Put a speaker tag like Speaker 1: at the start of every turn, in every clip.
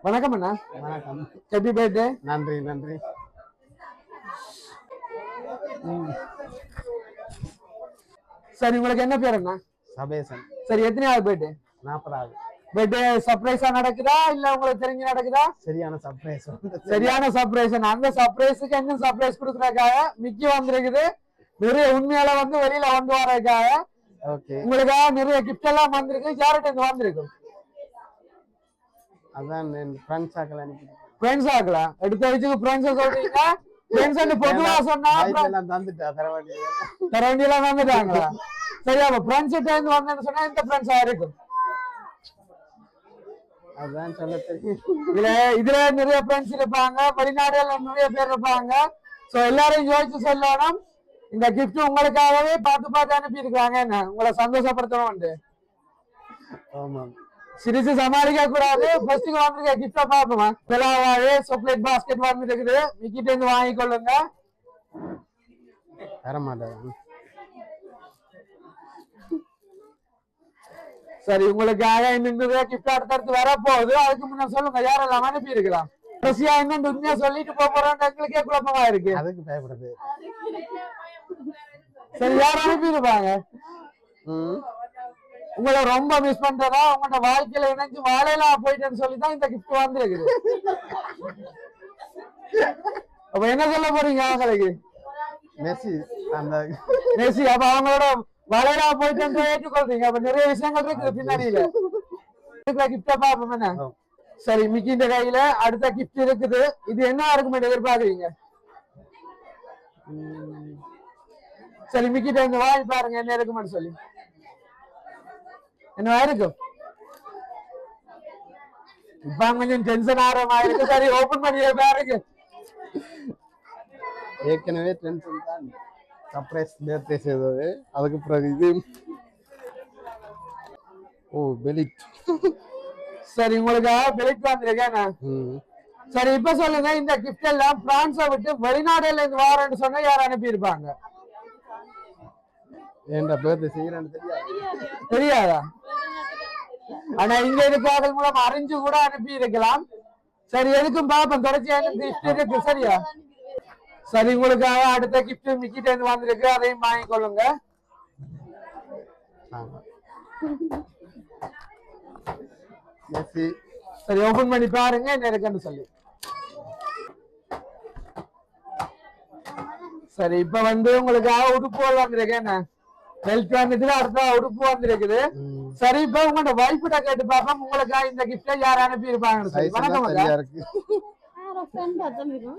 Speaker 1: வணக்கம் அண்ணா.
Speaker 2: வணக்கம்.
Speaker 1: Happy birthday.
Speaker 2: நன்றி நன்றி.
Speaker 1: சரி, உங்களுக்கு என்ன பேர் அண்ணா?
Speaker 2: சபேசன்.
Speaker 1: சரி, எத்தனையாவது பர்த்டே?
Speaker 2: 40வது.
Speaker 1: பர்த்டே சர்ப்ரைஸா நடக்குதா இல்ல உங்களுக்கு தெரிஞ்சு நடக்குதா?
Speaker 2: சரியான சர்ப்ரைஸ்.
Speaker 1: சரியான சர்ப்ரைஸ். அந்த சர்ப்ரைஸுக்கு என்ன சர்ப்ரைஸ் கொடுக்கறதுக்காக மிக்கி வந்திருக்குது. நிறைய உண்மையால வெளியில வரதுக்காக.
Speaker 2: ஓகே.
Speaker 1: உங்களுக்காக நிறைய கிஃப்ட் எல்லாம் வந்திருக்கு. யார்கிட்ட இருந்து வந்திருக்கு?
Speaker 2: அதான் ஃப்ரெண்ட்ஸ் ஆக்கலாம்.
Speaker 1: ஃப்ரெண்ட்ஸ் ஆக்கலாம். எடுத்த வச்சுக்கு ஃப்ரெண்ட்ஸ் சொல்றீங்க. ஃப்ரெண்ட்ஸ் பொதுவா சொன்னா
Speaker 2: தந்துட்டா
Speaker 1: தரவண்டி எல்லாம் தந்துட்டாங்களா? சரி, அப்ப ஃப்ரெண்ட்ஸ் கிட்ட இருந்து வந்தேன்னு சொன்னா இந்த ஃப்ரெண்ட்ஸா இருக்கும்.
Speaker 2: அதான் சொல்ல தெரியும்.
Speaker 1: இதுல நிறைய ஃப்ரெண்ட்ஸ் இருப்பாங்க, வெளிநாடுல நிறைய பேர் இருப்பாங்க. சோ எல்லாரையும் யோசிச்சு சொல்லணும். இந்த கிஃப்ட் உங்களுக்காகவே பார்த்து அனுப்பி இருக்காங்க. என்ன உங்களை சந்தோஷப்படுத்தணும்.
Speaker 2: ஆமா,
Speaker 1: சிரிச்சு சமாளிக்க கூடாது. ஃபர்ஸ்ட் வந்திருக்க கிஃப்ட பாப்போமா? பிளாவாவே சாக்லேட் பாஸ்கெட் வந்துருக்குது. மிக்கிட்ட இருந்து வாங்கிக்கொள்ளுங்க.
Speaker 2: வர மாட்டேன்.
Speaker 1: சரி, உங்களுக்காக இன்னும் கிஃப்ட் அடுத்தடுத்து வரப்போகுது. அதுக்கு முன்ன சொல்லுங்க, யாரெல்லாம் அனுப்பி இருக்கலாம்? கடைசியா இன்னும் உண்மையா சொல்லிட்டு போறோம். எங்களுக்கே குழப்பமா இருக்கு.
Speaker 2: அதுக்கு பயப்படுது.
Speaker 1: சரி, யார் அனுப்பி இருப்பாங்க? உங்களை ரொம்ப மிஸ் பண்றதா, உங்களோட வாழ்க்கையில இணைஞ்சு வாழையெல்லாம் போயிட்டேன்னு சொல்லிதான் இந்த கிஃப்ட் வந்துருக்குது. அப்ப என்ன சொல்ல போறீங்க அவங்களுக்கு?
Speaker 2: மெஸ்ஸி. அந்த
Speaker 1: மெஸ்ஸி. அப்ப அவங்களோட வாழையெல்லாம் போயிட்டு ஏற்றுக்கொள்றீங்க. அப்ப நிறைய விஷயங்கள் இருக்குது பின்னாடியில. கிஃப்ட பாப்போம் என்ன? சரி, மிக்கின்ற கையில அடுத்த கிஃப்ட் இருக்குது. இது என்ன இருக்குமே எதிர்பார்க்குறீங்க? சரி, மிக்கிட்ட இந்த வாங்கி பாருங்க என்ன இருக்குமென்னு சொல்லி. என்ன இருக்கும்? இப்ப கொஞ்சம் டென்ஷன் ஆகிறமா இருக்கு. சரி, ஓபன் பண்ணி பாருங்க.
Speaker 2: ஏற்கனவே டென்ஷன் தான். சர்ப்ரைஸ் பர்த்டே செய்தது. அதுக்கு பிறகு இது. ஓ, பெலிட்.
Speaker 1: சரி, உங்களுக்கு பெலிட் வந்திருக்கேன். சரி, இப்ப சொல்லுங்க, இந்த கிஃப்ட் எல்லாம் பிரான்ஸை விட்டு வெளிநாடுல இருந்து வாரன்னு சொன்னா யார் அனுப்பி இருப்பாங்க?
Speaker 2: ஏன்டா பர்த்டே செய்யறேன்னு
Speaker 1: தெரியாதா? ஆனா இங்க இருக்கார்கள் மூலம் அறிஞ்சு கூட அனுப்பி இருக்கலாம். சரி, எதுக்கும் பாப்போம். தொடர்ச்சியாக கிஃப்ட் இருக்கு. சரியா? சரி, உங்களுக்காக அடுத்த கிஃப்ட் மிக்கிட்ட இருந்து வந்திருக்கு. அதையும் வாங்கிக்கொள்ளுங்க. சரி, ஓபன் பண்ணி பாருங்க என்ன இருக்குன்னு சொல்லி. சரி, இப்ப உங்களுக்காக உடுப்பு வந்திருக்கு. என்ன பெல்ட் வந்துட்டு அடுத்த உடுப்பு வந்திருக்குது. சரி, இப்ப உங்களோட வைஃப்ட கேட்டு பாப்போம் உங்களுக்காக இந்த கிஃப்ட யார் அனுப்பி இருப்பாங்கன்னு சொல்லி. வணக்கம்.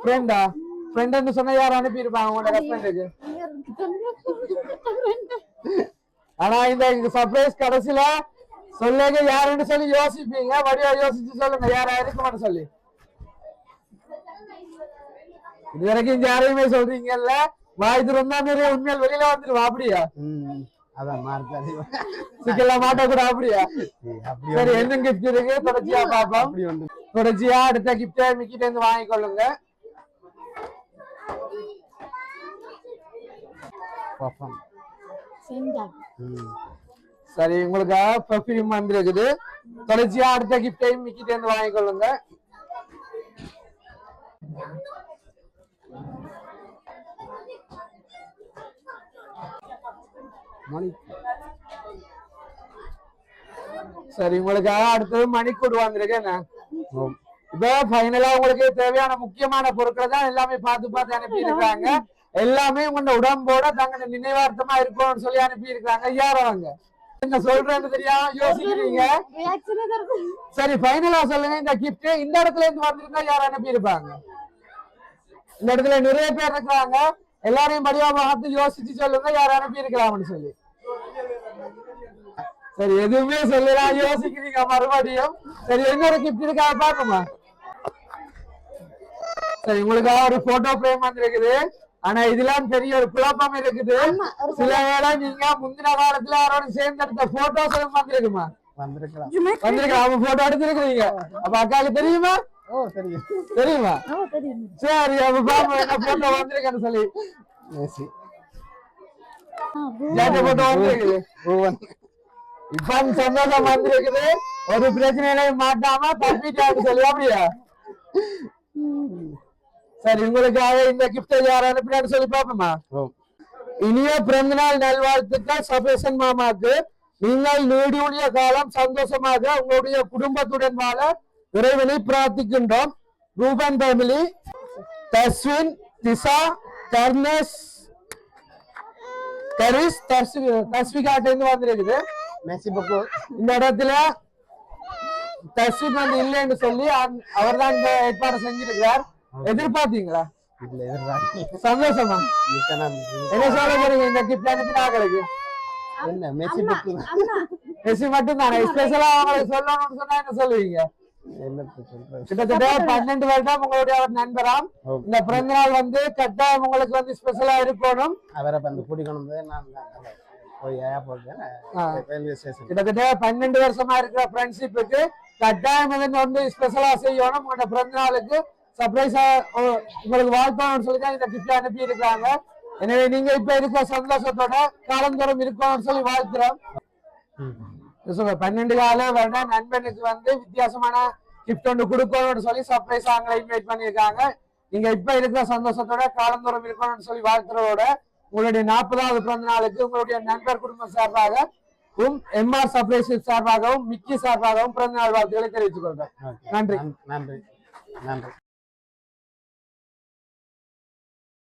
Speaker 1: ஃப்ரெண்டா? ஃப்ரெண்ட்னு சொன்னா யார் அனுப்பி இருப்பாங்க உங்களோட ஹஸ்பண்டுக்கு? ஆனா இந்த சர்ப்ரைஸ் கடைசியில சொல்லுங்க யாருன்னு சொல்லி யோசிப்பீங்க. வடிவா யோசிச்சு சொல்லுங்க யாரா இருக்குமான்னு சொல்லி. இது வரைக்கும் யாரையுமே சொல்றீங்கல்ல, வாய் திறந்தா நிறைய உண்மையில் வெளியில வந்துருவா. அப்படியா? சிக்கெல்லாம் மாட்ட கூட. அப்படியா? சரி, என்ன கிஃப்ட் இருக்கு தொடர்ச்சியா பாப்போம். தொடர்ச்சியா அடுத்த கிஃப்ட மிக்கிட்ட இருந்து வாங்கிக்கொள்ளுங்க. சரி, உங்களுக்கு பெர்ஃப்யூம் வந்திருக்குது. தொடர்ச்சியா அடுத்த கிஃப்டையும் மிக்கிட்ட இருந்து வாங்கிக்கொள்ளுங்க. சரி, உங்களுக்காக அடுத்தது மணிக்கூடு வந்திருக்கேன். இப்ப ஃபைனலா உங்களுக்கு தேவையான முக்கியமான பொருட்களை தான் எல்லாமே பார்த்து அனுப்பி இருக்காங்க. எல்லாமே உங்களோட உடம்போட தங்க நினைவார்த்தமா இருக்கும்னு சொல்லி அனுப்பி இருக்காங்க. யார் அவங்க? என்ன சொல்றேன்னு தெரியாம யோசிக்கிறீங்க. சரி, ஃபைனலா சொல்லுங்க, இந்த கிஃப்ட் இந்த இடத்துல இருந்து வந்திருந்தா யார் அனுப்பி இருப்பாங்க? இந்த இடத்துல நிறைய பேர் இருக்காங்க. எல்லாரையும் படிவா பார்த்து யோசிச்சு சொல்லுங்க யார் அனுப்பி இருக்கலாம்னு சொல்லி. சரி, எதுவுமே சொல்லலாம், யோசிக்கிறீங்க மறுபடியும். சரி, இன்னொரு கிஃப்ட் இருக்கா பாப்போமா? சரி, உங்களுக்காக ஒரு போட்டோ பிரேம் வந்திருக்குது. ஆனா இதெல்லாம் பெரிய ஒரு குழப்பம் இருக்குது. சில வேளை நீங்க முந்தின காலத்துல யாரோட சேர்ந்தெடுத்த போட்டோஸ் வந்திருக்குமா? வந்திருக்கலாம். அவங்க போட்டோ எடுத்திருக்கிறீங்க. அப்ப அக்காவுக்கு தெரியுமா? தெரியுமா? சரி, அப்ப பாப்போம் என்ன போட்டோ வந்திருக்கேன்னு சொல்லி. போட்டோ வந்திருக்குது. இப்ப சந்தோஷம் வந்திருக்குது, ஒரு பிரச்சனையிலையும் மாட்டாம தப்பிட்டான்னு சொல்லி அப்படியா? சரி, உங்களுக்காக இந்த கிஃப்டை யார் அனுப்பினான்னு சொல்லி பாப்போமா? இனிய பிறந்தநாள் நல்வாழ்த்துக்கள் சபேசன் மாமாக்கு. நீங்கள் நீடிய காலம் சந்தோஷமாக உங்களுடைய குடும்பத்துடன் வாழ இறைவனை பிரார்த்திக்கின்றோம். ரூபன் ஃபேமிலி, தஸ்வின், திசா, கர்னஸ், கரிஸ், தஸ்விகாட்ட இருந்து வந்திருக்குது. இந்த இடத்துல தஸ்வின் வந்து இல்லைன்னு சொல்லி அவர் தான் இந்த ஏற்பாடு செஞ்சிருக்கிறார். எதிர்பார்த்தீங்களா? சந்தோஷமா? என்ன சொல்ல போறீங்க இந்த கிஃப்ட் அனுப்பினாங்களுக்கு?
Speaker 2: என்ன மெஸ்ஸி
Speaker 1: மட்டும் தானே ஸ்பெஷலா அவங்களுக்கு சொல்லணும்னு சொன்னா என்ன சொல்லுவீங்க? கிட்டத்தட்ட 12 வருடம் உங்களுடைய ஒரு நண்பராம். இந்த பிறந்த நாள் வந்து கட்டாயம் உங்களுக்கு வந்து ஸ்பெஷலா இருக்கணும்.
Speaker 2: அவரை கூட்டிக்கணும்.
Speaker 1: கிட்டத்தட்ட 12 வருஷமா இருக்கிற ஃப்ரெண்ட்ஷிப்புக்கு கட்டாயம் வந்து ஸ்பெஷலா செய்யணும். உங்களோட பிறந்த நாளுக்கு சர்ப்ரைஸா உங்களுக்கு வாழ்த்தணும்னு சொல்லி தான் இந்த கிஃப்ட் அனுப்பி இருக்காங்க. எனவே நீங்க இப்ப இருக்க சந்தோஷத்தோட காலந்தோறும் இருக்கணும்னு சொல்லி வாழ்த்துறோம். 12 கால வருடம் நண்பனுக்கு வந்து வித்தியாசமான கிஃப்ட் ஒன்று கொடுக்கணும்னு சொல்லி சர்ப்ரைஸ் அவங்களை இன்வைட் பண்ணியிருக்காங்க. நீங்க இப்ப இருக்கிற சந்தோஷத்தோட காலந்தோறும் இருக்கணும்னு சொல்லி வாழ்த்துறதோட உங்களுடைய 40வது பிறந்த நாளுக்கு உங்களுடைய நண்பர் குடும்பம் சார்பாகவும் எம்ஆர் சர்ப்ரைஸ் சார்பாகவும் மிக்கி சார்பாகவும் பிறந்த நாள் வாழ்த்துக்களை தெரிவித்துக் கொள்றேன். நன்றி.
Speaker 2: நன்றி. நன்றி.